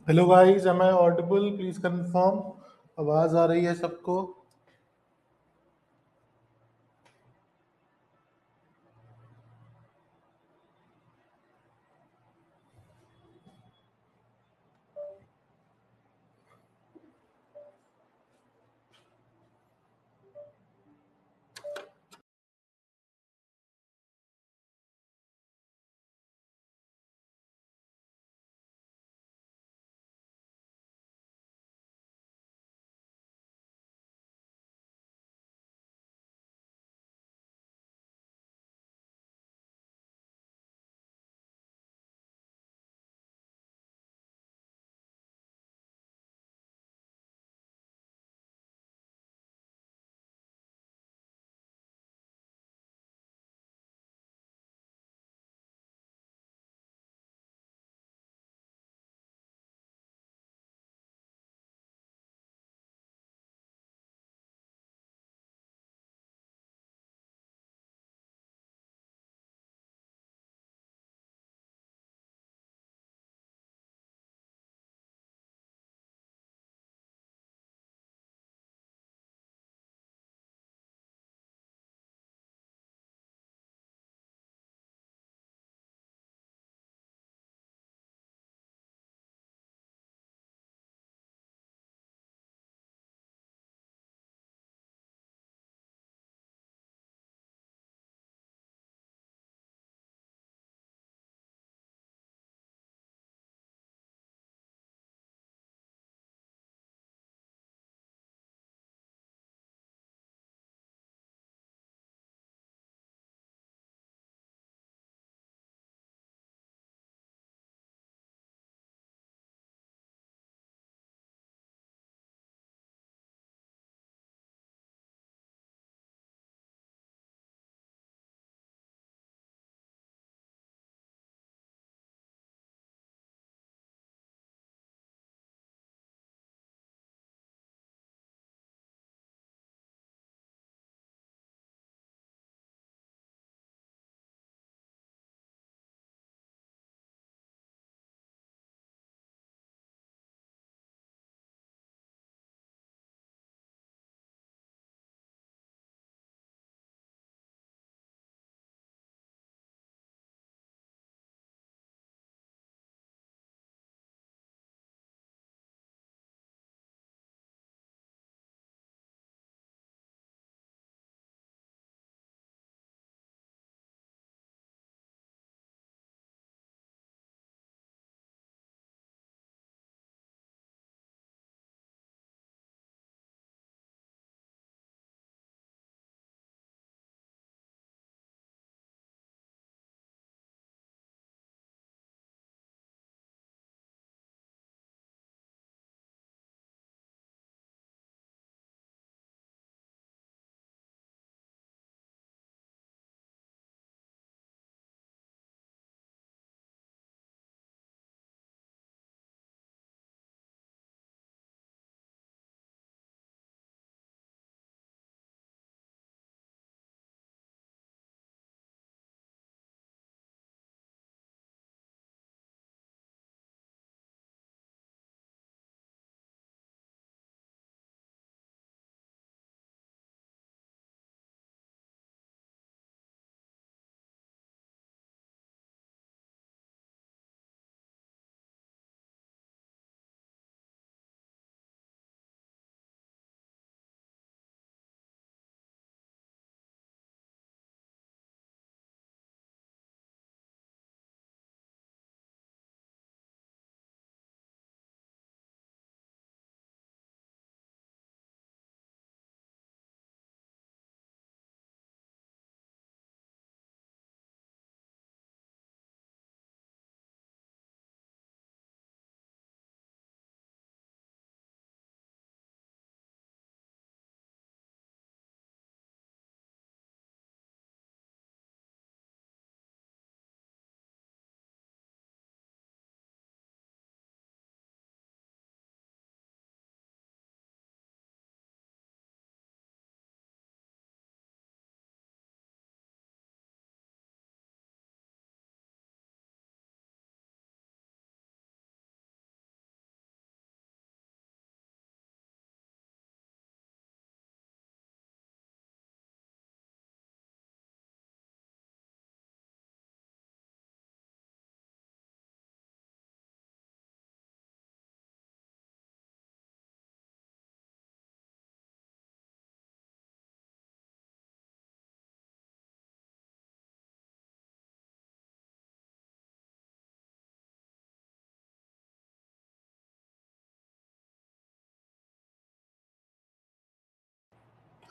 Hello guys, am I audible? Please confirm. आवाज आ रही है सबको?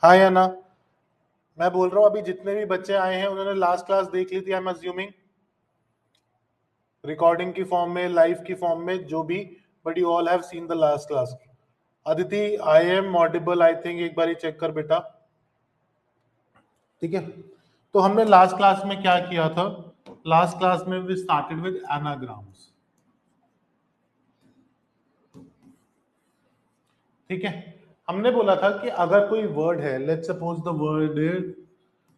हाँ या ना? मैं बोल रहा हूँ अभी जितने भी बच्चे आए हैं उन्होंने लास्ट क्लास देख ली थी, आई एम अज्यूमिंग, रिकॉर्डिंग की फॉर्म में, लाइव की फॉर्म में, जो भी, but you all have seen the last class. Aditi, I am audible I think, एक बार ही चेक कर बेटा। ठीक है, तो हमने लास्ट क्लास में क्या किया था? लास्ट क्लास में वी स्टार्टेड विद एनाग्राम्स। ठीक है, हमने बोला था कि अगर कोई वर्ड है, let's suppose the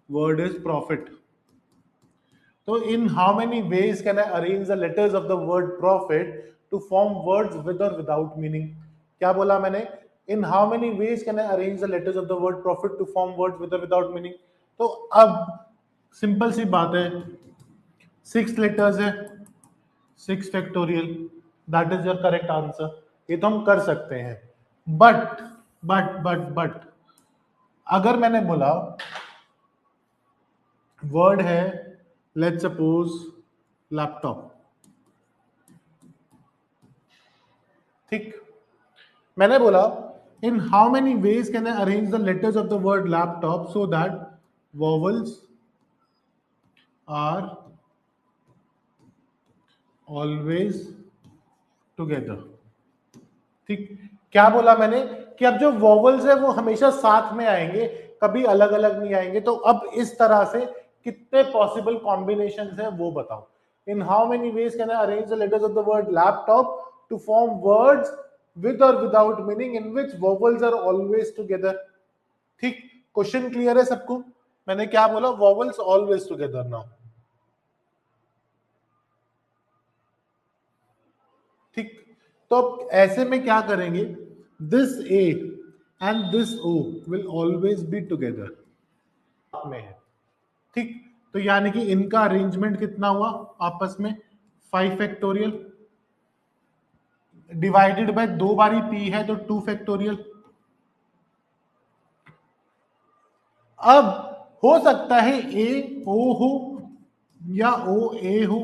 word is profit, तो in how many ways can I arrange the letters of the word profit to form words with or without meaning? क्या बोला मैंने? In how many ways can I arrange the letters of the word profit to form words with or without meaning? तो अब simple सी बात है, 6 letters है, 6 factorial, that is your correct answer. ये तो हम कर सकते हैं, बट बट अगर मैंने बोला वर्ड है, लेट्स सपोज लैपटॉप, ठीक, मैंने बोला in how many ways can I arrange the letters of the word laptop so that vowels are always together. ठीक, क्या बोला मैंने कि अब जो वॉवल्स है वो हमेशा साथ में आएंगे, कभी अलग अलग नहीं आएंगे। तो अब इस तरह से कितने पॉसिबल कॉम्बिनेशंस हैं वो बताओ। In how many ways can I arrange the letters of the word laptop to form words with और without meaning in which vowels are always together. ठीक, क्वेश्चन क्लियर है सबको? मैंने क्या बोला? Vowels always together now. ठीक, तो अब ऐसे में क्या करेंगे? This A and this O will always be together में है। ठीक, तो यानी कि इनका अरेंजमेंट कितना हुआ आपस में? 5 फैक्टोरियल डिवाइडेड बाय 2 बारी पी है तो 2 फैक्टोरियल। अब हो सकता है ए ओ हो या ओ ए हो,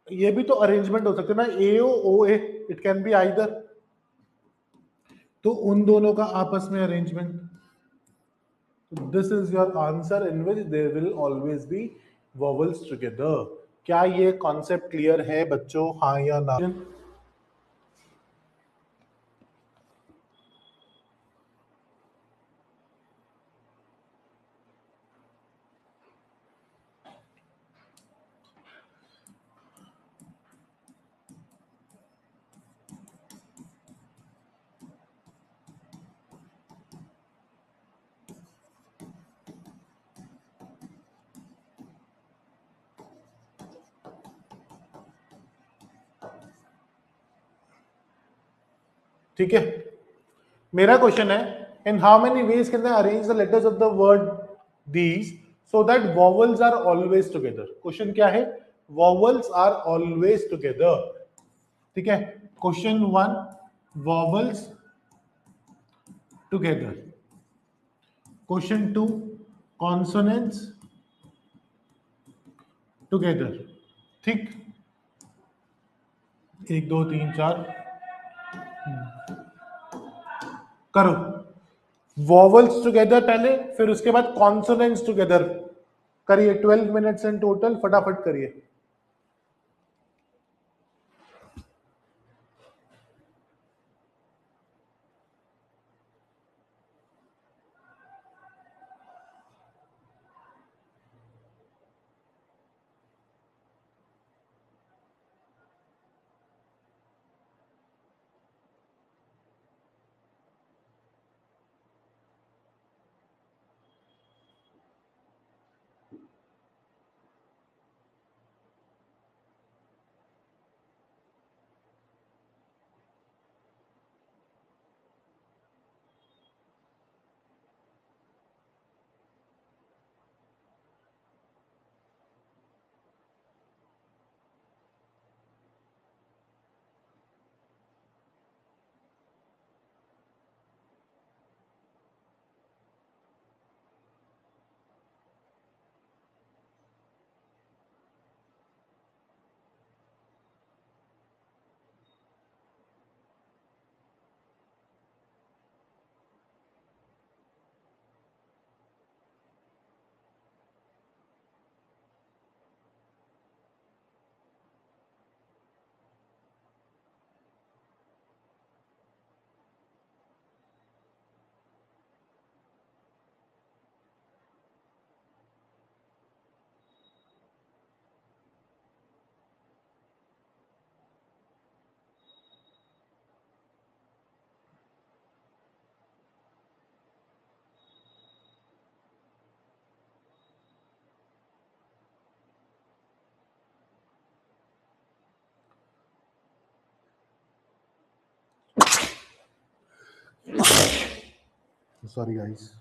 ये भी तो अरेंजमेंट हो सकता है ना, A O A, it can be either. तो उन दोनों का आपस में arrangement, this is your answer in which there will always be vowels together. क्या ये कॉन्सेप्ट क्लियर है बच्चों, हाँ या ना? ठीक है, मेरा क्वेश्चन है in how many ways can I arrange the letters of the word these so that vowels are always together. Question क्या है? Vowels are always together. ठीक है, question 1, vowels together. Question 2, consonants together. ठीक, 1 2 3 4 करो। Vowels together पहले, फिर उसके बाद कॉन्सोनेंट्स टुगेदर करिए। 12 मिनट्स इन टोटल, फटाफट करिए। Sorry, guys.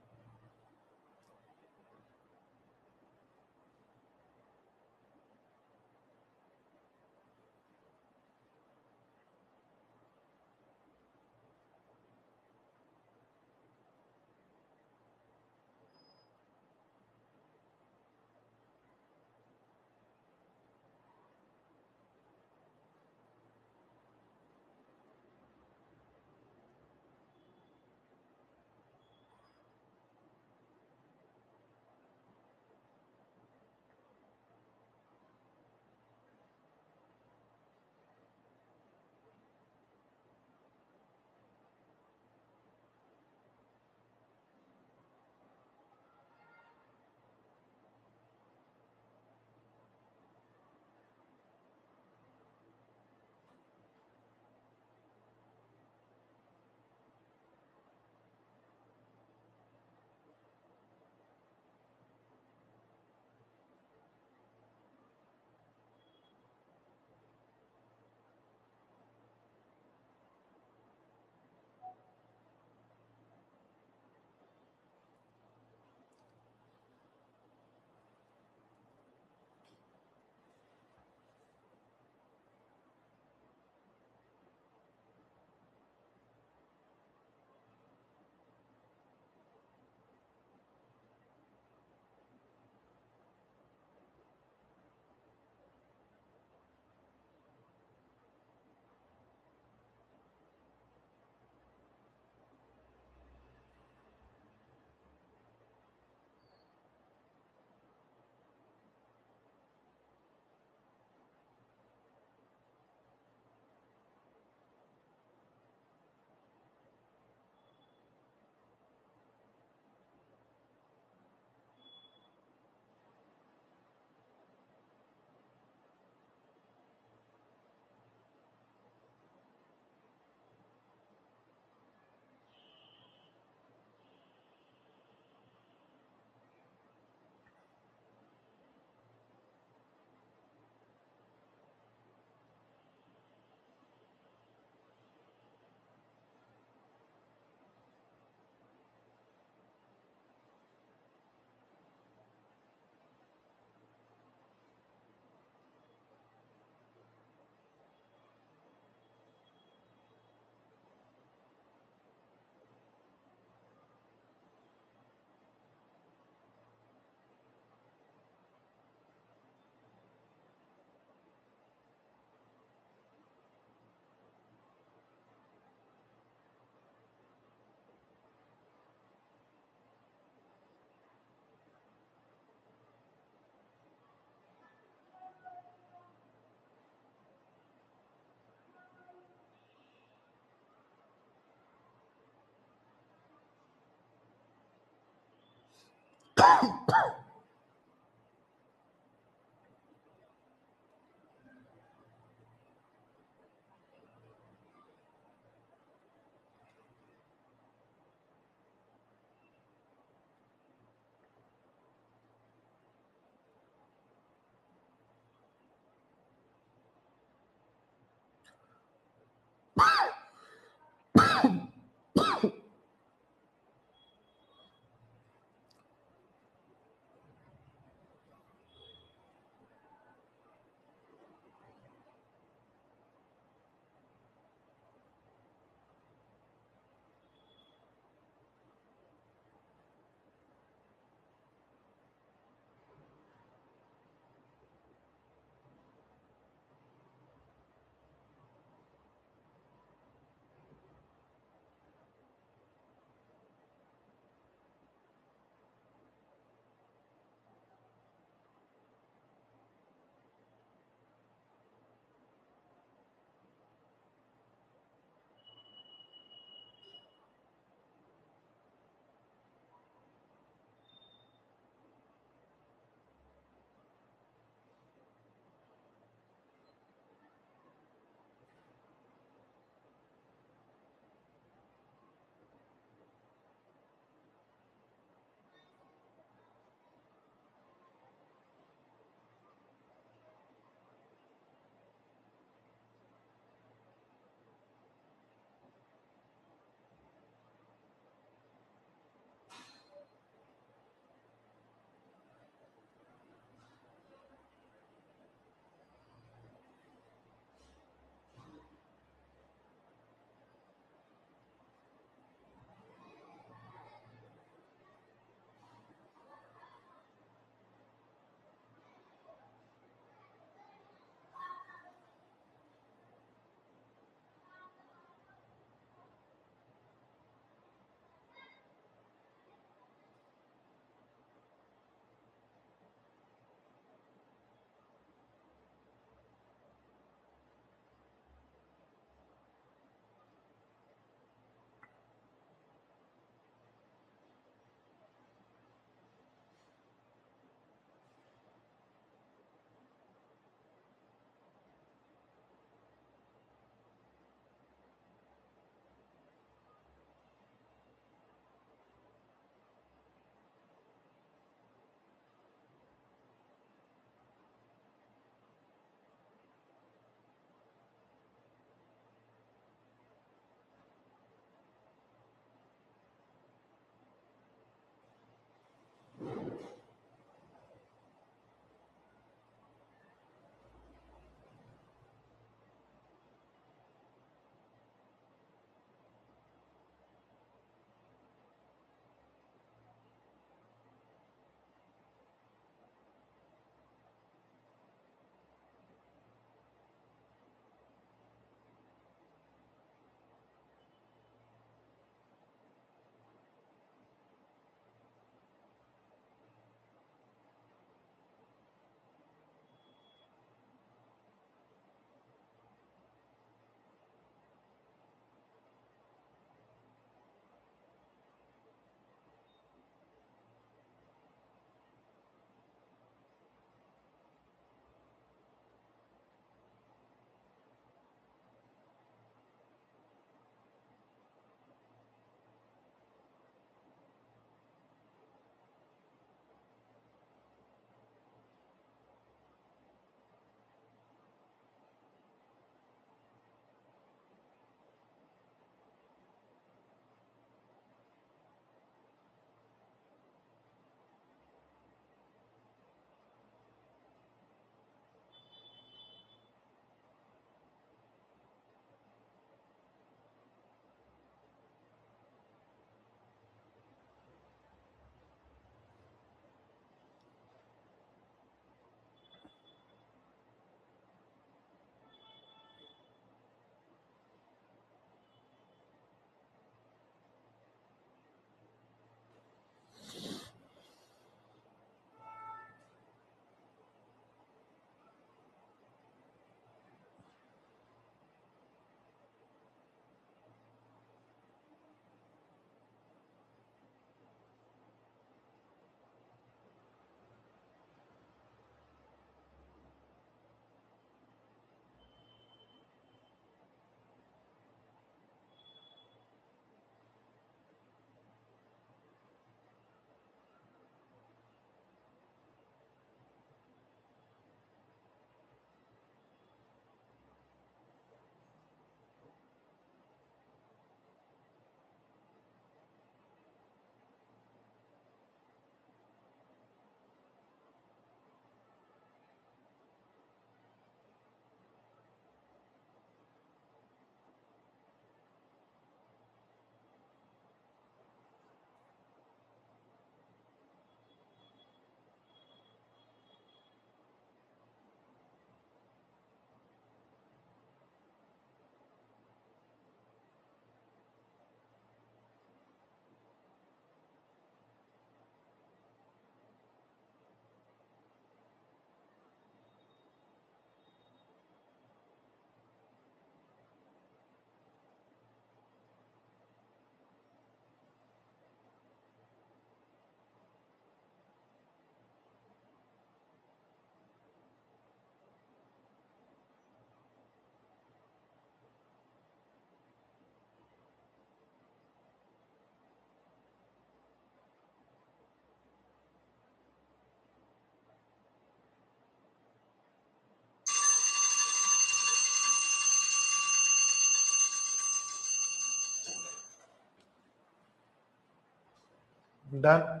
डन।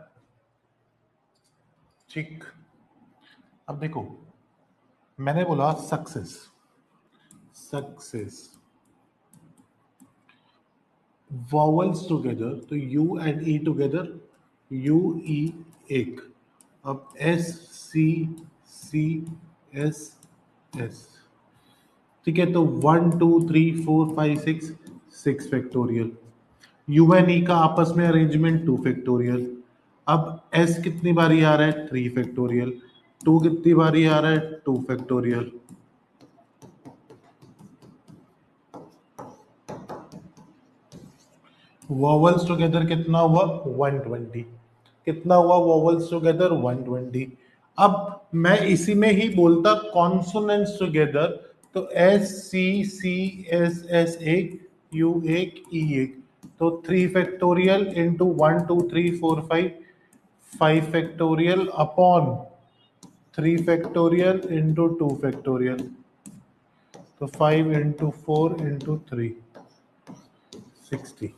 ठीक, अब देखो, मैंने बोला सक्सेस, सक्सेस वॉवल्स टुगेदर, तो U and E together, U E एक। अब S C C S S, ठीक है, तो 1 2 3 4 5 6, 6 फैक्टोरियल। यू एन ई का आपस में अरेंजमेंट 2 फैक्टोरियल। अब एस कितनी बारी आ रहा है? 3 फैक्टोरियल। टू कितनी बारी आ रहा है? 2 फैक्टोरियल। वॉवल्स टुगेदर कितना हुआ? 120। कितना हुआ वॉवल्स टुगेदर? 120। अब मैं इसी में ही बोलता कॉन्सोनेंट्स टुगेदर, तो S C C S S एक, यू एक, ई एक, तो 3 factorial into 1 2 3 4 5, 5 factorial upon 3 factorial into 2 factorial, तो 5 इंटू 4 इंटू 3, 60।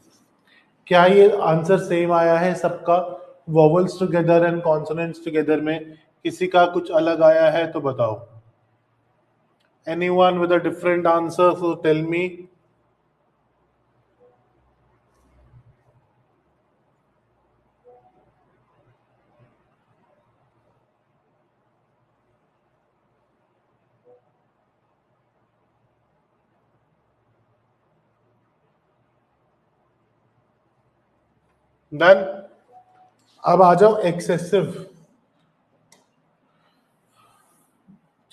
क्या ये आंसर सेम आया है सबका? Vowels together and consonants together में किसी का कुछ अलग आया है तो बताओ। Anyone with a different answer so tell me. Done. अब आ जाओ एक्सेसिव।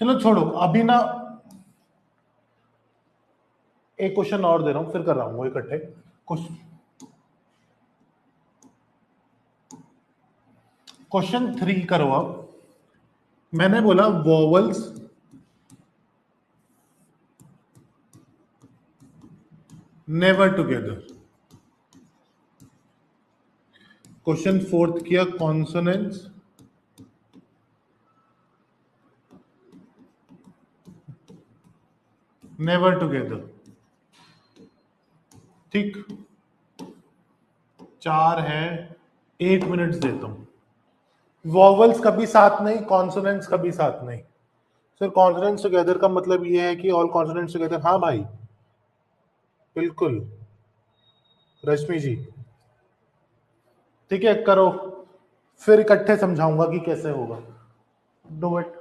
चलो छोड़ो अभी ना, एक क्वेश्चन और दे रहा हूं फिर कर रहा हूं वो इकट्ठे क्वेश्चन। क्वेश्चन 3 करो अब। मैंने बोला वॉवल्स नेवर टुगेदर। क्वेश्चन 4 किया कॉन्सोनेंट्स नेवर टुगेदर। ठीक, 4 है, 8 मिनट्स देता हूं। वॉवल्स कभी साथ नहीं, कॉन्सोनेंट्स कभी साथ नहीं। सर कॉन्सोनेंट्स टुगेदर का मतलब ये है कि ऑल कॉन्सोनेंट्स टुगेदर। हाँ भाई, बिल्कुल रश्मि जी। ठीक है करो, फिर इकट्ठे समझाऊंगा कि कैसे होगा। Do it.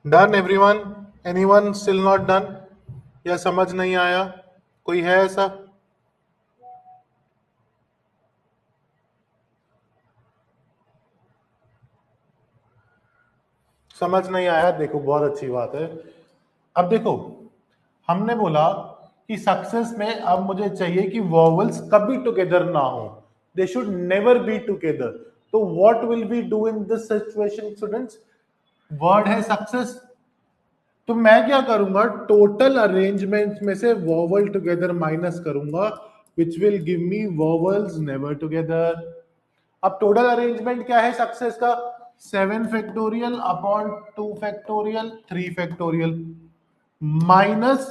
Done everyone? Anyone still not done? या समझ नहीं आया? कोई है ऐसा? समझ नहीं आया? देखो बहुत अच्छी बात है। अब देखो, हमने बोला कि सक्सेस में अब मुझे चाहिए कि वॉवल्स कभी टुगेदर ना हो, they should never be together. तो what will we do in this situation students? Word है सक्सेस, तो मैं क्या करूंगा, टोटल अरेंजमेंट में से वॉवल टुगेदर माइनस करूंगा, which will give me vowels never together. अब टोटल अरेंजमेंट क्या है सक्सेस का? 7 factorial upon 2 factorial 3 factorial minus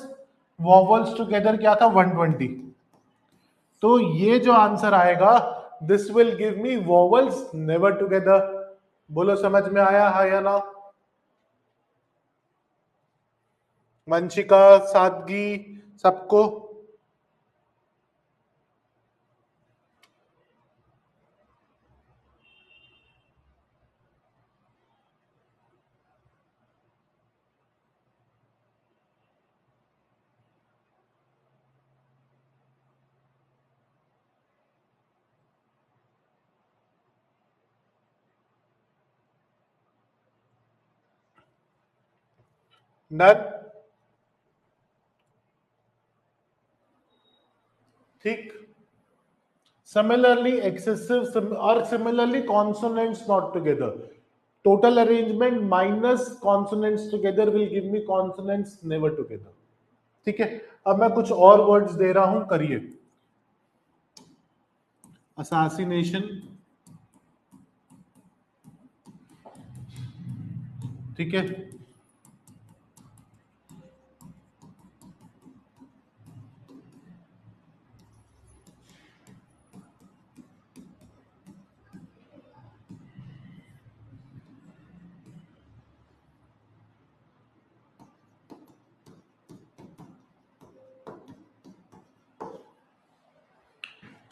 vowels together क्या था, 120। तो ये जो आंसर आएगा, this will give me vowels never together. बोलो समझ में आया है या ना? वंशिका, सादगी, सबको? डन? ठीक। Similarly, excessive or similarly consonants not together. Total arrangement minus consonants together will give me consonants never together. ठीक है। अब मैं कुछ और वर्ड्स दे रहा हूं, करिए। असैसिनेशन, ठीक है।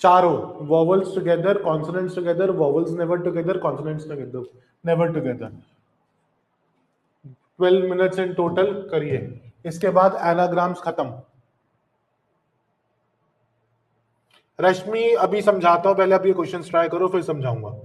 चारों vowels together, consonants together, vowels never together, consonants together, never together. 12 minutes in total, करिए। इसके बाद एनाग्राम्स खत्म। रश्मि अभी समझाता हूं, पहले आप ये क्वेश्चन ट्राई करो, फिर समझाऊंगा।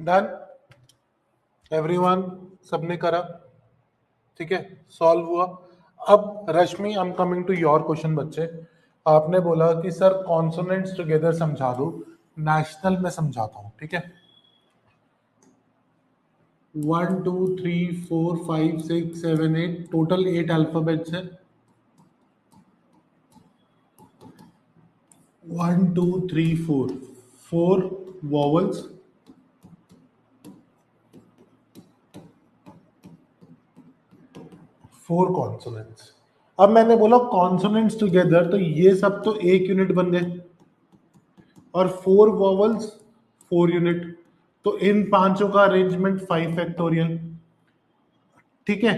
डन एवरीवन, सबने करा? ठीक है, सॉल्व हुआ। अब Rashmi, I am coming to your question बच्चे। आपने बोला कि सर कॉन्सोनेंट्स टुगेदर समझा दो, नेशनल में समझाता हूँ, ठीक है। 1 2 3 4 5 6 7 8 टोटल 8 अल्फाबेट्स है। 1 2 3 4 4 वॉवल्स, 4 कॉन्सोनेंट्स। अब मैंने बोला कॉन्सोनेंट्स टुगेदर, तो ये सब तो एक यूनिट बन गए, और 4 वॉवल्स 4 यूनिट, तो इन पांचों का अरेंजमेंट 5 फैक्टोरियल। ठीक है,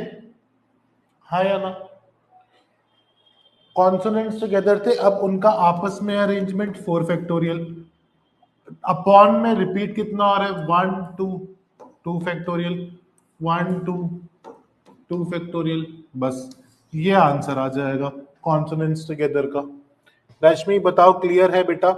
हाँ या ना? कॉन्सोनेंट्स टुगेदर थे, अब उनका आपस में अरेंजमेंट 4 फैक्टोरियल। अपॉन में रिपीट कितना हो रहा है? 1 2 फैक्टोरियल, 1 2 2 फैक्टोरियल। बस ये आंसर आ जाएगा कॉन्सोनेंट्स टुगेदर का। रश्मि बताओ, क्लियर है बेटा?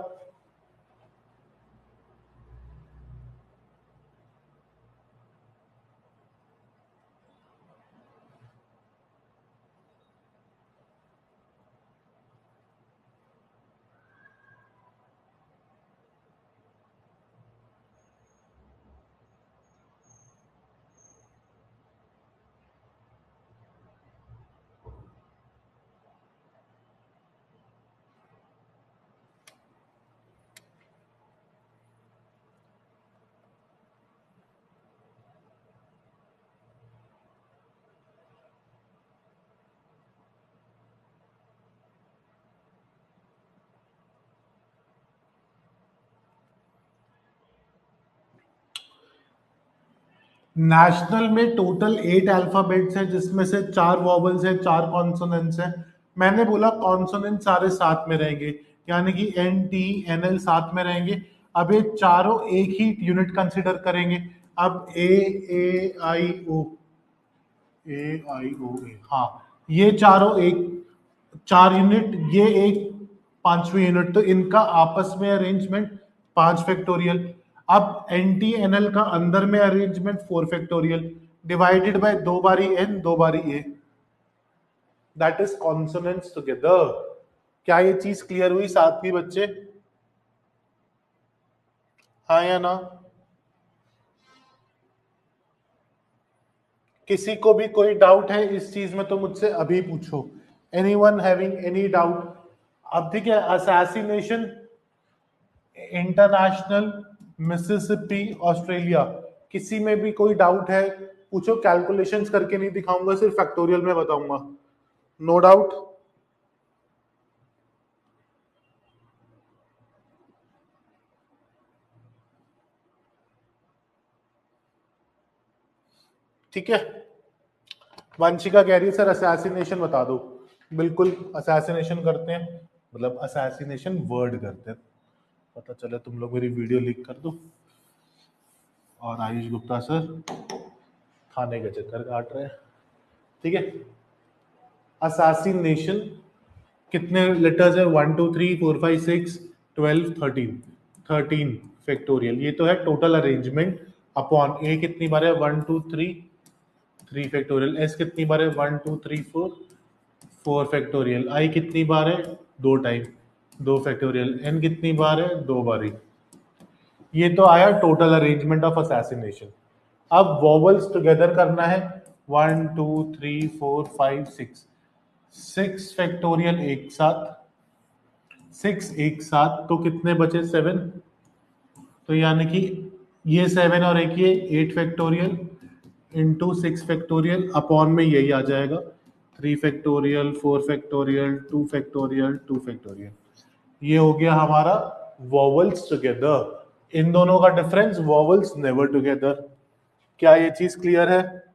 नेशनल में टोटल 8 अल्फाबेट्स हैं, जिसमें से 4 वॉवल्स हैं, 4 कॉन्सोनेंट्स हैं। मैंने बोला कॉन्सोनेंट सारे साथ में रहेंगे, यानी कि एन टी एन एल साथ में रहेंगे। अब ये चारों एक ही यूनिट कंसिडर करेंगे। अब ए आई ओ, ए, हाँ, ये चारों एक 4 यूनिट, ये एक 5वीं यूनिट, तो इनका आपस में अरेंजमेंट 5 फैक्टोरियल। अब एन टी एन एल का अंदर में अरेंजमेंट 4 फैक्टोरियल, डिवाइडेड बाय 2 बारी एन 2 बारी ए, दैट इज कॉन्सोनेंट्स टुगेदर। क्या ये चीज क्लियर हुई सातवीं बच्चे? हाँ या ना? किसी को भी कोई डाउट है इस चीज में तो मुझसे अभी पूछो। Anyone having any doubt? अब ठीक है, असैसिनेशन इंटरनेशनल, मिसिसिपी, ऑस्ट्रेलिया, किसी में भी कोई डाउट है पूछो। कैलकुलेशंस करके नहीं दिखाऊंगा, सिर्फ फैक्टोरियल में बताऊंगा। No doubt? ठीक है, वंशिका कह रही है सर असैसिनेशन बता दो। बिल्कुल असैसिनेशन करते हैं, मतलब असैसिनेशन वर्ड करते हैं। पता चले तुम लोग मेरी वीडियो लीक कर दो और आयुष गुप्ता सर थाने के चक्कर काट रहे हैं। ठीक है, असैसिनेशन कितने लेटर्स है? 1 2 3 4 5 6 12 13, 13 फैक्टोरियल। ये तो है टोटल अरेंजमेंट। अपॉन ए कितनी बार है? 1 2 3 3 फैक्टोरियल। एस कितनी बार है? 1 2 3 4 4 फैक्टोरियल। आई कितनी बार है? 2 टाइम, 2 फैक्टोरियल। एन कितनी बार है? 2 बारी। ये तो आया टोटल अरेंजमेंट ऑफ असैसिनेशन। अब वॉवल्स टुगेदर करना है। 1 2 3 4 5 6, 6 फैक्टोरियल एक साथ, 6 एक साथ, तो कितने बचे? 7। तो यानी कि ये 7 और एक ये 8 फैक्टोरियल इंटू 6 फैक्टोरियल, अपॉन में यही आ जाएगा 3 फैक्टोरियल, 4 फैक्टोरियल, 2 फैक्टोरियल, 2 फैक्टोरियल। ये हो गया हमारा वॉवल्स टुगेदर। इन दोनों का डिफरेंस, वॉवल्स नेवर टुगेदर। क्या ये चीज क्लियर है?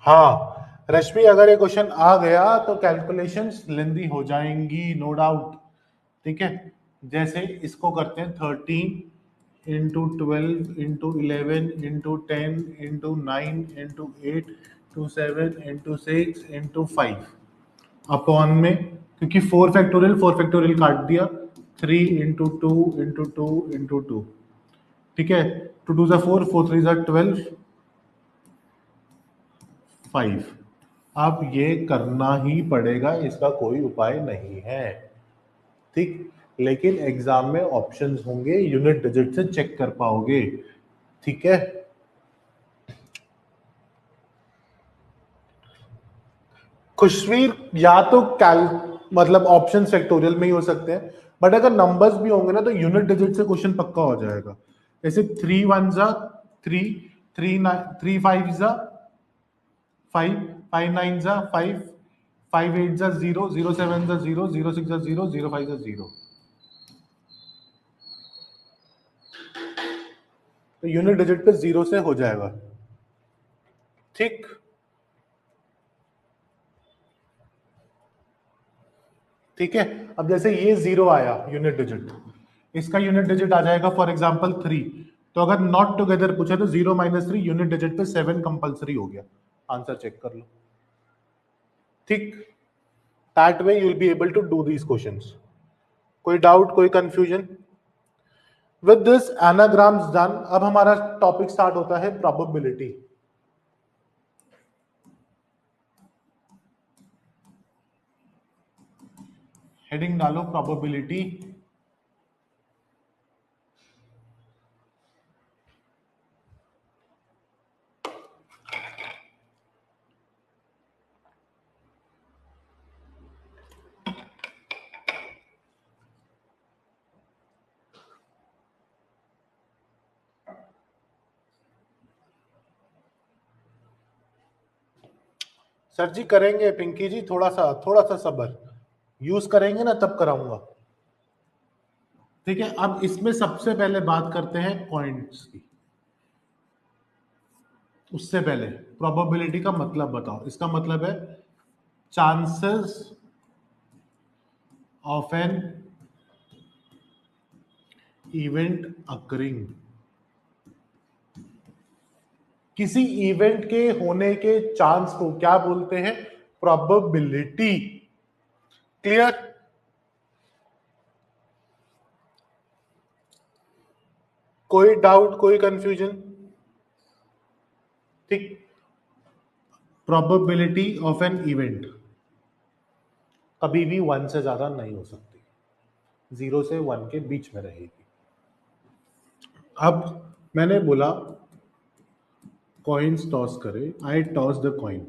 हाँ रश्मि, अगर ये क्वेश्चन आ गया तो कैलकुलेशंस लेंदी हो जाएंगी, नो डाउट। ठीक है, जैसे इसको करते हैं 13 into 12 into 11 into 10 into 9 into 8 into 7 into 6 into 5 upon में, क्योंकि फोर फैक्टोरियल काट दिया, 3 इंटू 2 इंटू 2 इंटू 2। ठीक है, 2 2 4, 4 3 12, 5। अब ये करना ही पड़ेगा, इसका कोई उपाय नहीं है। ठीक, लेकिन एग्जाम में ऑप्शंस होंगे, यूनिट डिजिट से चेक कर पाओगे। ठीक है, खुशवीर या तो कैल मतलब ऑप्शन फैक्टोरियल में ही हो सकते हैं, बट अगर नंबर्स भी होंगे ना तो यूनिट डिजिट से क्वेश्चन पक्का हो जाएगा। जैसे 3 1 3, 3 5 5 9 5, 5 8 0, 0 7 0, 0 6 0, 0 5 0। तो यूनिट डिजिट पे 0 से हो जाएगा। ठीक, ठीक है। अब जैसे ये 0 आया यूनिट डिजिट, इसका यूनिट डिजिट आ जाएगा फॉर एग्जांपल 3। तो अगर नॉट टुगेदर पूछे तो 0 - 3 यूनिट डिजिट पे 7 कंपलसरी हो गया। आंसर चेक कर लो। ठीक, that way you will be able to do these questions. कोई डाउट, कोई confusion? With this anagrams done, अब हमारा टॉपिक स्टार्ट होता है प्रोबेबिलिटी। हेडिंग डालो प्रोबेबिलिटी। सर जी करेंगे, पिंकी जी थोड़ा सा सब्र, यूज करेंगे ना तब कराऊंगा। ठीक है, अब इसमें सबसे पहले बात करते हैं पॉइंट्स की। उससे पहले प्रोबेबिलिटी का मतलब बताओ। इसका मतलब है chances of an event occurring. किसी इवेंट के होने के चांस को क्या बोलते हैं? प्रोबेबिलिटी। क्लियर? कोई डाउट, कोई कंफ्यूजन? ठीक, प्रोबेबिलिटी ऑफ एन इवेंट कभी भी 1 से ज्यादा नहीं हो सकती, 0 से 1 के बीच में रहेगी। अब मैंने बोला कॉइन्स टॉस करे, आई टॉस द कॉइन।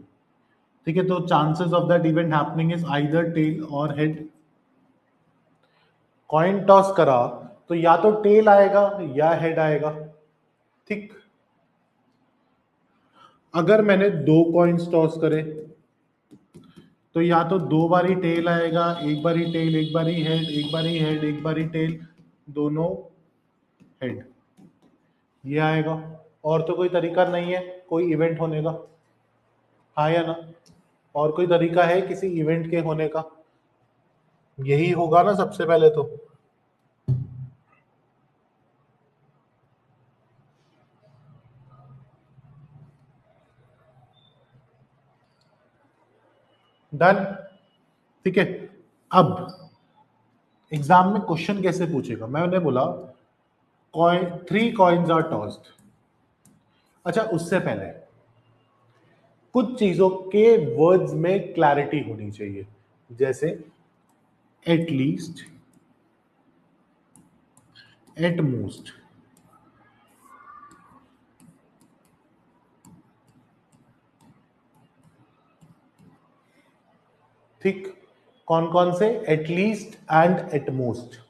ठीक है, तो chances of that event happening is either tail और हेड। कॉइन टॉस करा तो या तो टेल आएगा या हेड आएगा। ठीक, अगर मैंने 2 कॉइन्स टॉस करे तो या तो 2 बारी टेल आएगा, एक बारी टेल, एक बारी हेड, एक बारी हेड, एक बारी टेल, दोनों हेड, ये आएगा। और तो कोई तरीका नहीं है कोई इवेंट होने का, हाँ या ना? और कोई तरीका है किसी इवेंट के होने का? यही होगा ना सबसे पहले तो। डन। ठीक है, अब एग्जाम में क्वेश्चन कैसे पूछेगा? मैंने बोला कॉइन 3 कॉइन्स आर टॉस्ड। अच्छा, उससे पहले कुछ चीजों के वर्ड्स में क्लैरिटी होनी चाहिए, जैसे एट लीस्ट, एट मोस्ट। ठीक, कौन कौन से? At least and at most.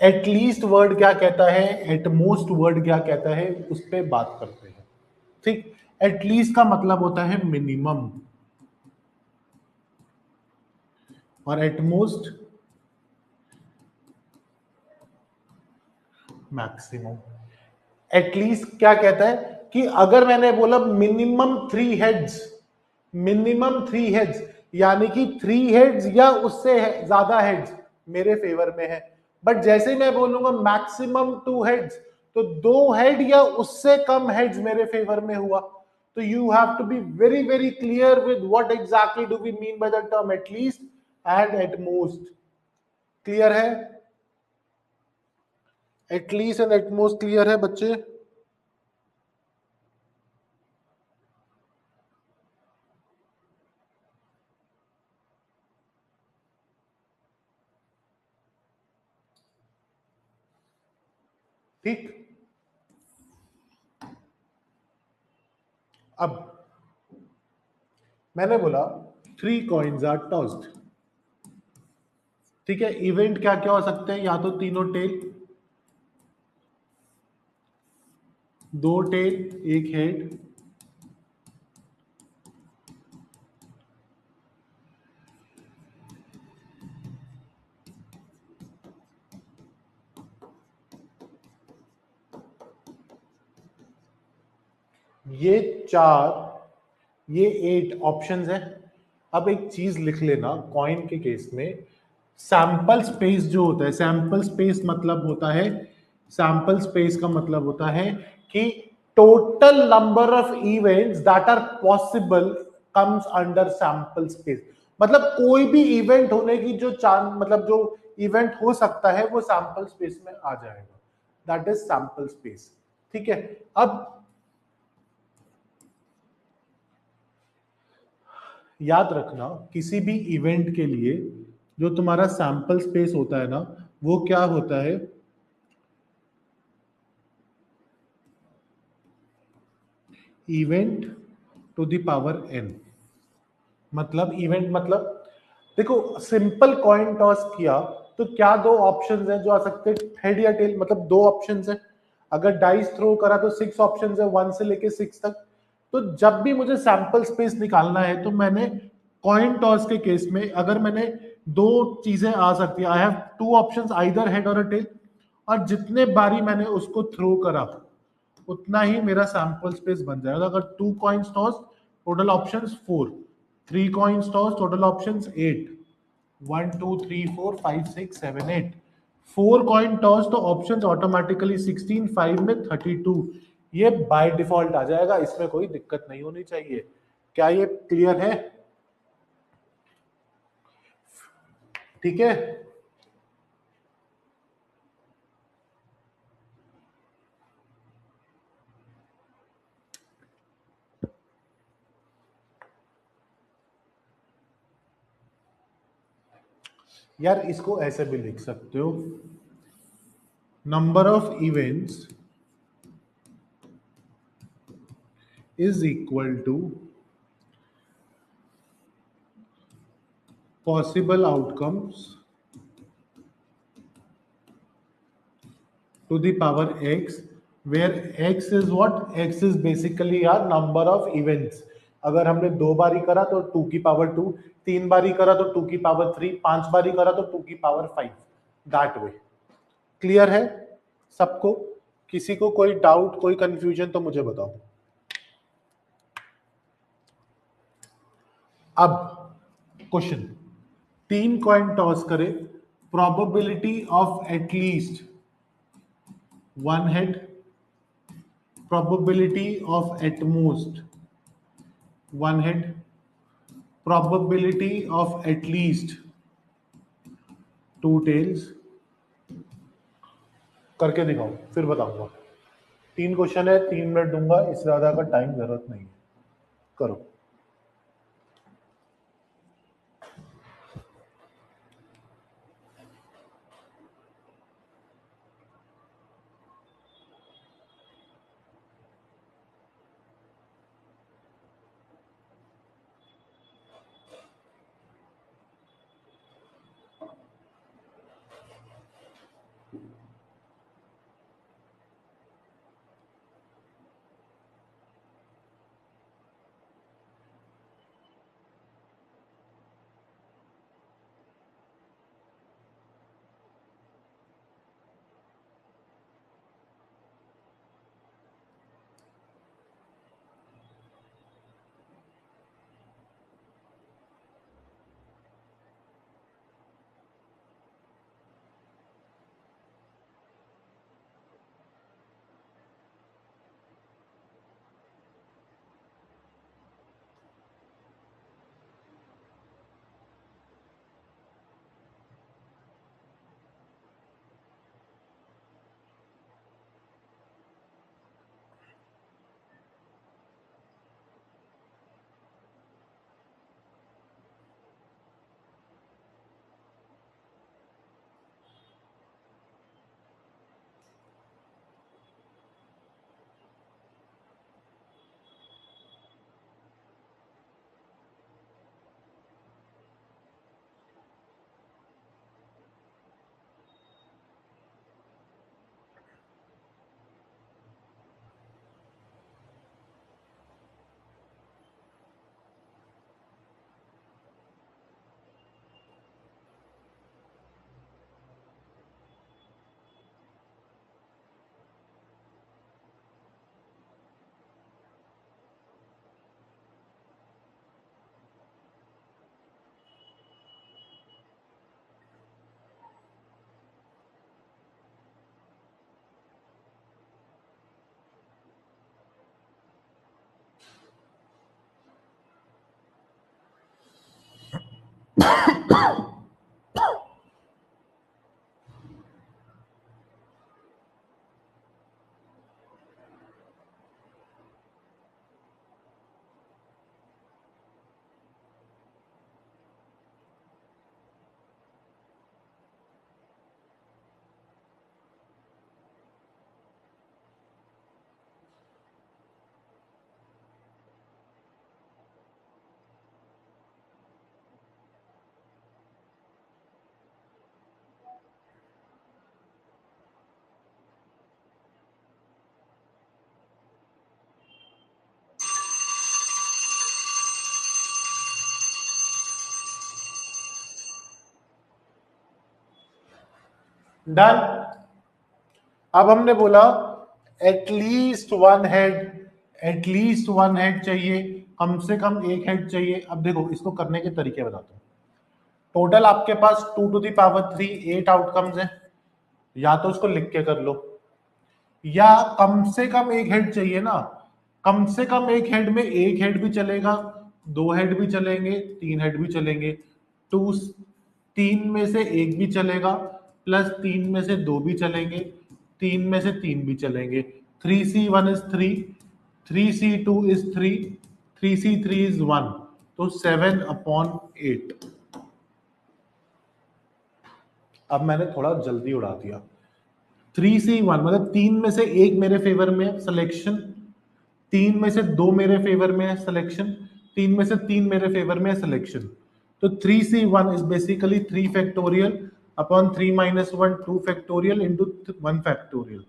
At least word क्या कहता है, एटमोस्ट वर्ड क्या कहता है, उस पर बात करते हैं। ठीक, एटलीस्ट का मतलब होता है मिनिमम, और एटमोस्ट मैक्सिमम। एटलीस्ट क्या कहता है कि अगर मैंने बोला मिनिमम 3 हेड्स मिनिमम 3 हेड्स, यानी कि 3 हेड्स या उससे ज्यादा हेड्स मेरे फेवर में है। बट जैसे मैं बोलूंगा मैक्सिमम 2 हेड्स, तो 2 हेड या उससे कम हेड्स मेरे फेवर में हुआ। तो you have to be very very clear with what exactly do we mean by the term at least and at most. Clear है? एटलीस्ट एंड एटमोस्ट क्लियर है बच्चे? ठीक। अब मैंने बोला 3 कॉइन्स आर टॉस्ड। ठीक है, इवेंट क्या क्या हो सकते हैं? या तो तीनों टेल, 2 टेल, 1 हेड, ये 4, ये 8 ऑप्शंस हैं। अब एक चीज लिख लेना, कॉइन के केस में सैंपल स्पेस जो होता है, सैंपल स्पेस मतलब होता है, सैंपल स्पेस का मतलब होता है कि total number of events that are possible comes under sample space. मतलब कोई भी इवेंट होने की जो चांस, मतलब जो इवेंट हो सकता है वो सैंपल स्पेस में आ जाएगा, दैट इज सैंपल स्पेस। ठीक है। अब याद रखना, किसी भी इवेंट के लिए जो तुम्हारा सैंपल स्पेस होता है ना, वो क्या होता है? Event to the power n. मतलब इवेंट मतलब, देखो सिंपल कॉइन टॉस किया तो क्या दो ऑप्शंस हैं जो आ सकते हैं? हेड या टेल, मतलब दो ऑप्शंस हैं। अगर डाइस थ्रो करा तो 6 ऑप्शंस है, 1 से लेके 6 तक। तो जब भी मुझे सैंपल स्पेस निकालना है तो मैंने कॉइन टॉस के केस में अगर मैंने दो चीजें आ सकती है, I have 2 options, either head और अ टेल, और जितने बारी मैंने उसको थ्रो करा उतना ही मेरा सैंपल स्पेस बन जाएगा। अगर 2 coins toss, total options 4, 3 coins toss, total options 8, 1 2 3 4 5 6 7 8, 4 coin toss तो ऑप्शंस ऑटोमेटिकली 16, 5 में 32, ये बाय डिफॉल्ट आ जाएगा, इसमें कोई दिक्कत नहीं होनी चाहिए। क्या ये क्लियर है? ठीक है। यार इसको ऐसे भी लिख सकते हो, number of events is equal to possible outcomes to the power x, where x is what? X is basically our number of events। अगर हमने 2 बारी करा तो 2 की पावर 2, 3 बारी करा तो 2 की पावर 3, 5 बारी करा तो 2 की पावर 5, दैट वे। क्लियर है सबको? किसी को कोई डाउट, कोई कंफ्यूजन तो मुझे बताओ। अब क्वेश्चन, 3 कॉइन टॉस करे, probability of at least 1 head, probability of at most 1 head, probability of at least 2 tails। करके दिखाओ फिर बताऊंगा। 3 क्वेश्चन है, 3 मिनट दूंगा, इससे ज्यादा का टाइम जरूरत नहीं है। करो। डन। अब हमने बोला at least one head, at least one head चाहिए, कम से कम एक हेड चाहिए। अब देखो इसको करने के तरीके बताता हूं। टोटल आपके पास 2⁻3 8 आउटकम्स है, या तो उसको लिख के कर लो, या कम से कम एक हेड चाहिए ना। कम से कम एक हेड में एक हेड भी चलेगा, दो हेड भी चलेंगे, तीन हेड भी चलेंगे। टू, तीन में से एक भी चलेगा, प्लस तीन में से दो भी चलेंगे, तीन में से तीन भी चलेंगे। 3C1 is 3, 3C2 is 3, 3C3 is 1, तो 7/8। अब मैंने थोड़ा जल्दी उड़ा दिया। 3C1 मतलब तीन में से एक मेरे फेवर में है सिलेक्शन, तीन में से दो मेरे फेवर में है सिलेक्शन, तीन में से तीन मेरे फेवर में है सिलेक्शन। तो 3C1 is basically 3 factorial upon 3 - 1 2 factorial into 1 factorial.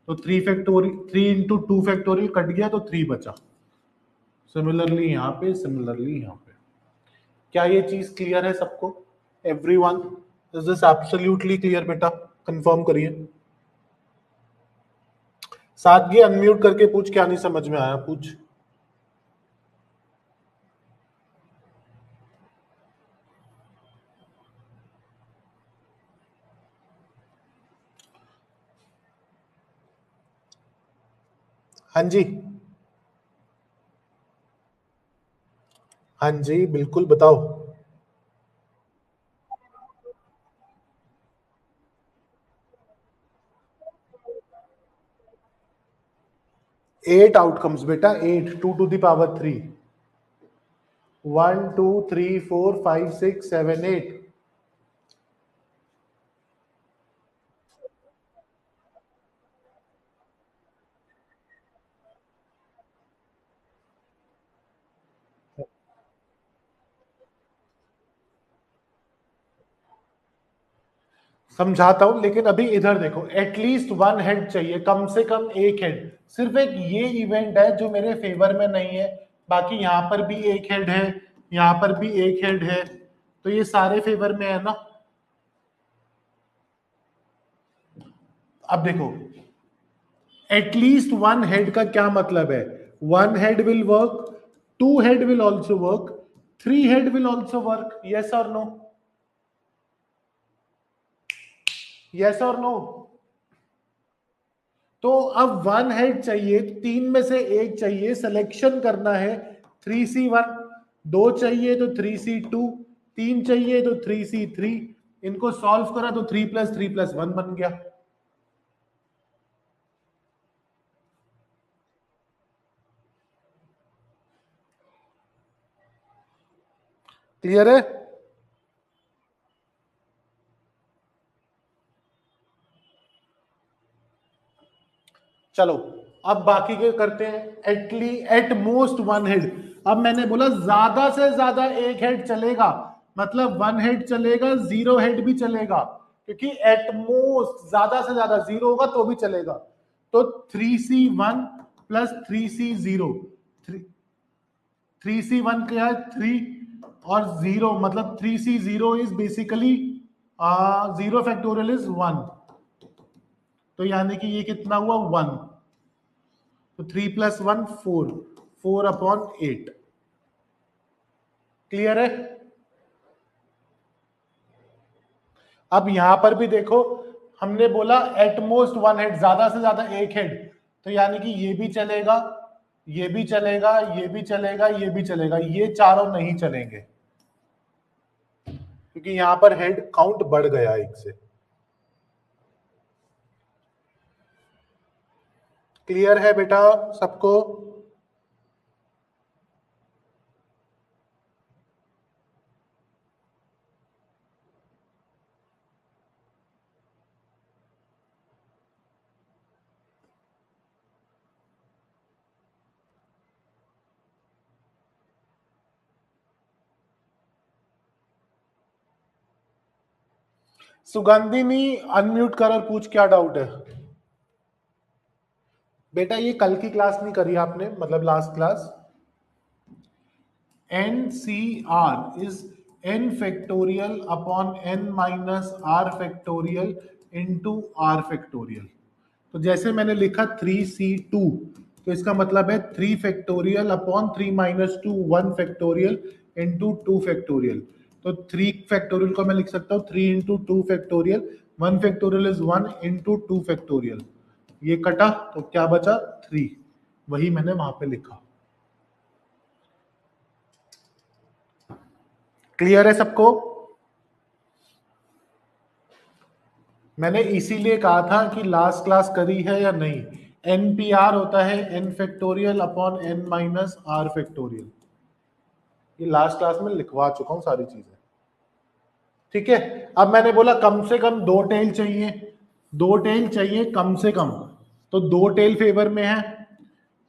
तो 3 फैक्टोरियल 3 इंटू 2 फैक्टोरियल कट गया तो 3 बचा। सिमिलरली यहाँ पे, सिमिलरली यहाँ पे। क्या ये चीज क्लियर है सबको? Everyone, is this absolutely clear बेटा? कंफर्म करिए। सादगी अनम्यूट करके पूछ, क्या नहीं समझ में आया पूछ। हाँ जी, हाँ जी बिल्कुल बताओ। 8 आउटकम्स बेटा, 8 2⁻3। 1 2 3 4 5 6 7 8। समझाता हूं, लेकिन अभी इधर देखो, एटलीस्ट वन हेड चाहिए, कम से कम एक हेड। सिर्फ एक ये इवेंट है जो मेरे फेवर में नहीं है, बाकी यहां पर भी एक हेड है, यहां पर भी एक हेड है, तो ये सारे फेवर में है ना। अब देखो, एटलीस्ट वन हेड का क्या मतलब है? One head will work, two head will also work, three head will also work. Yes और नो? यस और नो? तो अब वन हेड चाहिए, तीन में से एक चाहिए, सिलेक्शन करना है। 3C1, दो चाहिए तो 3C2, तीन चाहिए तो 3C3। इनको सॉल्व करा तो 3 + 3 + 1 बन गया। क्लियर है? चलो अब बाकी के करते हैं। At most one head. अब मैंने बोला ज्यादा से ज्यादा एक हेड चलेगा, मतलब वन हेड चलेगा, जीरो हेड भी चलेगा, क्योंकि एट मोस्ट ज्यादा से ज्यादा जीरो होगा तो भी चलेगा। तो 3C1 + 3C0, 3C1 क्या है 3, और जीरो मतलब 3C0 is basically 0 factorial is 1, तो यानी कि ये कितना हुआ 1। तो 3 + 1 4, 4/8। क्लियर है? अब यहां पर भी देखो, हमने बोला एटमोस्ट वन हेड, ज्यादा से ज्यादा एक हेड, तो यानी कि ये भी चलेगा, ये भी चलेगा, ये भी चलेगा, ये भी चलेगा, ये चारों नहीं चलेंगे। क्योंकि यहां पर हेड काउंट बढ़ गया एक से। क्लियर है बेटा सबको? सुगंधिनी अनम्यूट कर और पूछ क्या डाउट है बेटा। ये कल की क्लास नहीं करी आपने, मतलब last class. NCR is n factorial upon n minus r factorial into r factorial। तो जैसे मैंने लिखा 3C2, तो इसका मतलब है 3 factorial upon 3 minus 2 1 factorial into 2 factorial. तो 3 फैक्टोरियल को मैं लिख सकता हूँ 3 into 2 factorial. 1 factorial is 1 into 2 factorial. ये कटा तो क्या बचा 3, वही मैंने वहां पे लिखा। क्लियर है सबको? मैंने इसीलिए कहा था कि लास्ट क्लास करी है या नहीं। NPR होता है n factorial upon n minus r factorial. ये लास्ट क्लास में लिखवा चुका हूं सारी चीजें। ठीक है, अब मैंने बोला कम से कम 2 टेल चाहिए, 2 टेल चाहिए कम से कम। तो 2 टेल फेवर में है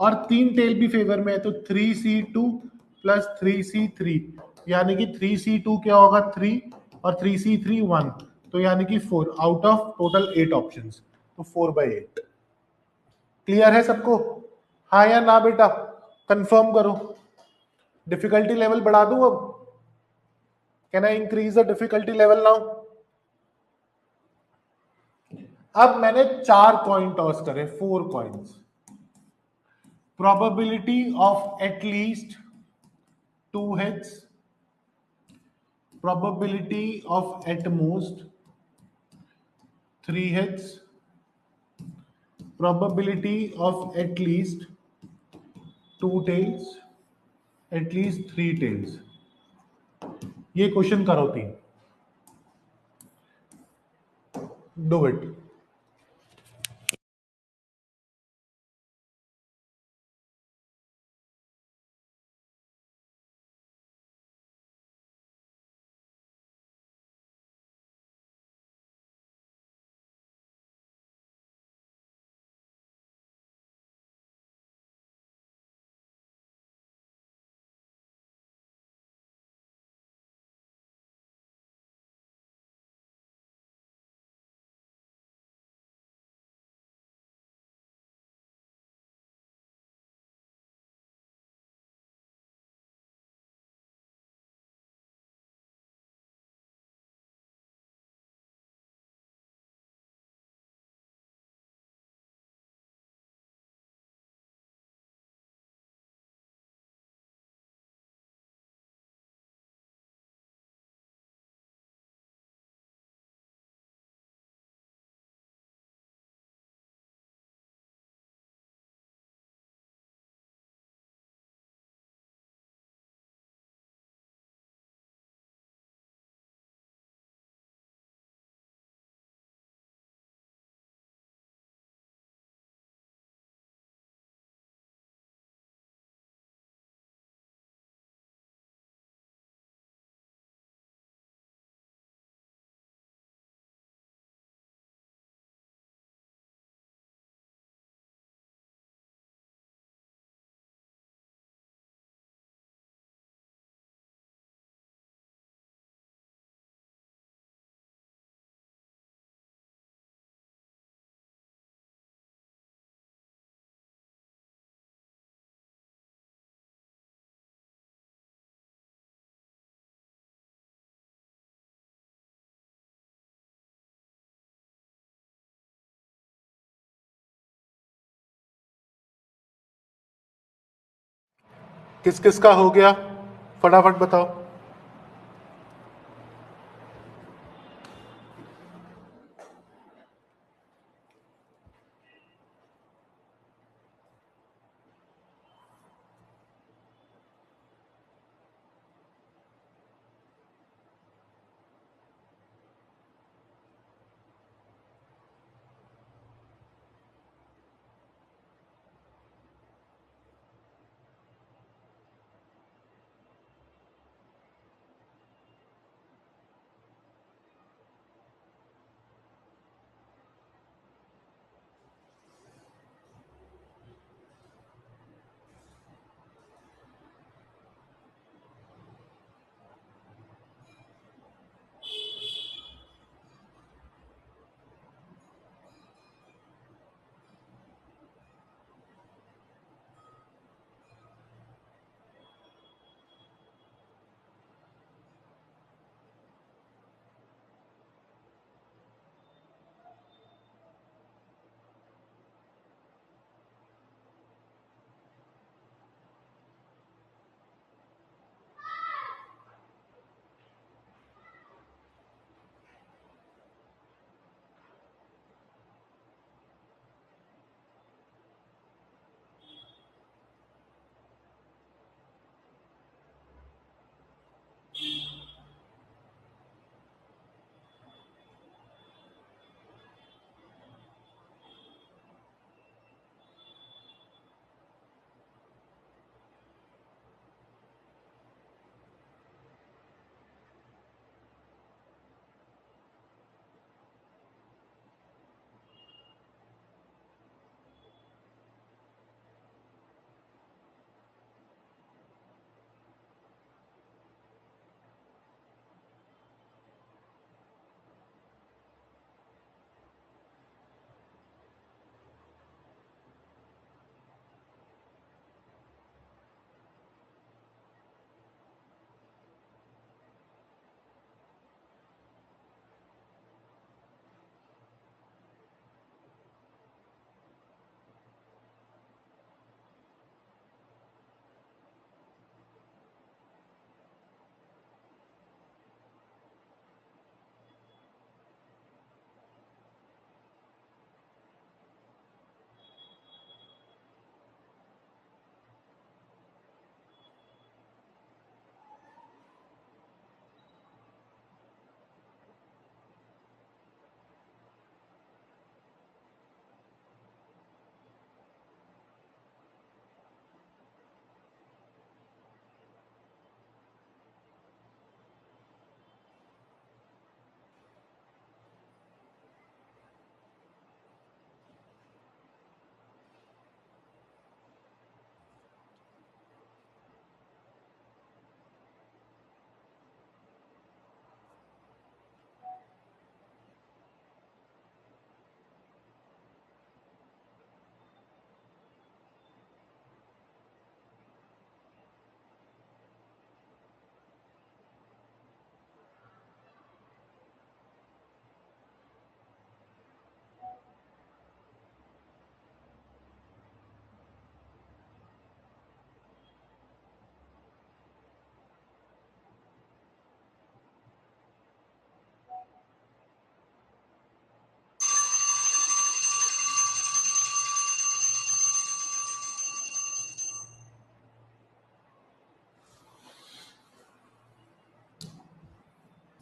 और 3 टेल भी फेवर में है, तो 3C2 प्लस 3C3, यानी कि 3C2 क्या होगा 3 और 3C3 1, तो यानी कि 4 आउट ऑफ टोटल 8 ऑप्शंस, तो 4/8। क्लियर है सबको? हाँ या ना बेटा? कंफर्म करो। डिफिकल्टी लेवल बढ़ा दूं अब? Can I increase the difficulty level now? अब मैंने 4 कॉइन टॉस करे, 4 coins. Probability of at least 2 heads, probability of at most 3 heads, probability of at least 2 tails, at least 3 tails। ये क्वेश्चन करो 3। Do it. किस किस का हो गया फटाफट बताओ।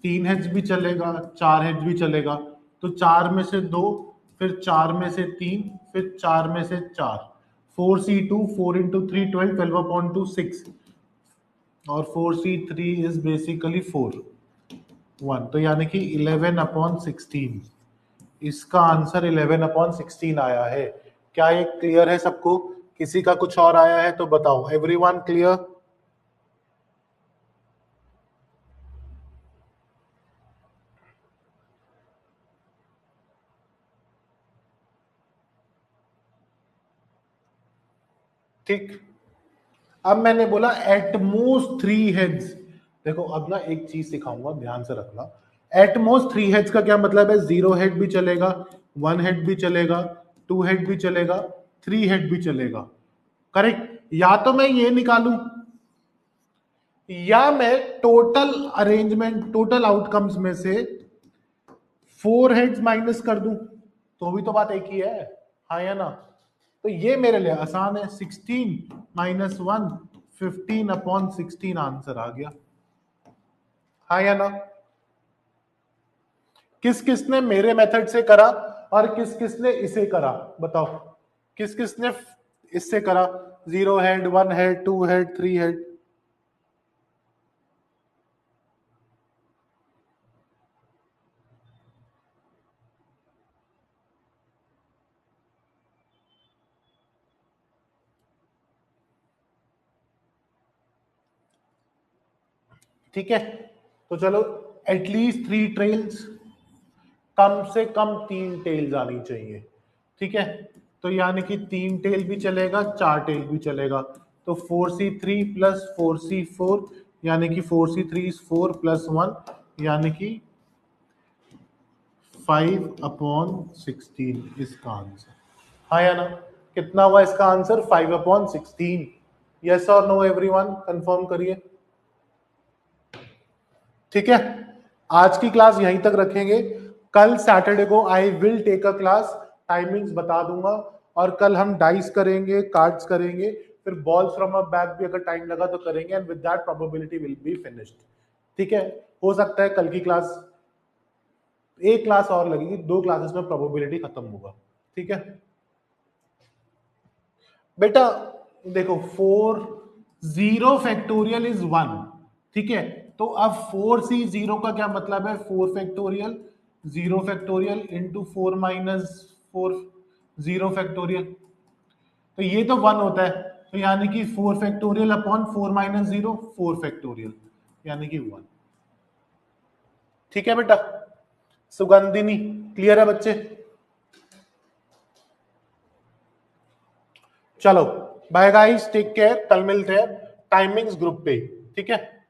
3 हेड्स भी चलेगा, 4 हेड्स भी चलेगा। तो 4 में से 2, फिर 4 में से 3, फिर 4 में से 4, 4c2, 4 इंटू 3 12, 12 अपॉन 2 6, और 4c3 इज बेसिकली 4 1, तो यानी कि 11 अपॉन 16। इसका आंसर 11 अपॉन 16 आया है। क्या ये क्लियर है सबको? किसी का कुछ और आया है तो बताओ। Everyone clear? ठीक। अब मैंने बोला एट मोस्ट 3 हेड्स। देखो अब ना एक चीज सिखाऊंगा, ध्यान से रखना। एट मोस्ट 3 हेड्स का क्या मतलब है? 0 हेड भी चलेगा, 1 हेड भी चलेगा, 2 हेड भी चलेगा, 3 हेड भी चलेगा। करेक्ट? या तो मैं ये निकालूं, या मैं टोटल अरेंजमेंट, टोटल आउटकम्स में से 4 हेड्स माइनस कर दूं, तो भी तो बात एक ही है। हाँ या ना? तो ये मेरे लिए आसान है। 16 माइनस 1, 15 अपॉन 16 आंसर आ गया। हाँ या ना? किस किसने मेरे मेथड से करा और किस किसने इसे करा? बताओ किस किसने इससे करा? 0 हेड, 1 हेड, 2 हेड, 3 हेड। ठीक है, तो चलो एटलीस्ट 3 ट्रेल्स, कम से कम 3 टेल्स आनी चाहिए। ठीक है, तो यानी कि 3 टेल भी चलेगा, 4 टेल भी चलेगा। तो 4c3 प्लस 4c4, यानी कि 4c3 इज 4 प्लस 1, यानी कि 5 अपॉन 16 इसका आंसर। हाँ या ना? कितना हुआ इसका आंसर? 5 अपॉन 16। यस और नो एवरीवन, कंफर्म करिए। ठीक है, आज की क्लास यहीं तक रखेंगे। कल सैटरडे को I will take a class, timings बता दूंगा, और कल हम डाइस करेंगे, कार्ड्स करेंगे, फिर बॉल्स फ्रॉम अ बैग भी अगर टाइम लगा तो करेंगे, and with that probability will be finished. ठीक है, हो सकता है कल की क्लास, एक क्लास और लगेगी, 2 क्लासेस में प्रोबेबिलिटी खत्म होगा। ठीक है बेटा, देखो 4 0 फैक्टोरियल इज 1। ठीक है, तो अब 4c0 का क्या मतलब है? 4 factorial, 0 factorial into 4 minus 4, 0 factorial. तो ये तो 1 होता है, तो यानी कि 4 फैक्टोरियल अपॉन 4 माइनस 0, 4 फैक्टोरियल, यानी कि 1। ठीक है बेटा, सुगंधिनी क्लियर है बच्चे? चलो बाय गाइस, टेक केयर, कल मिलते हैं टाइमिंग्स ग्रुप पे। ठीक है।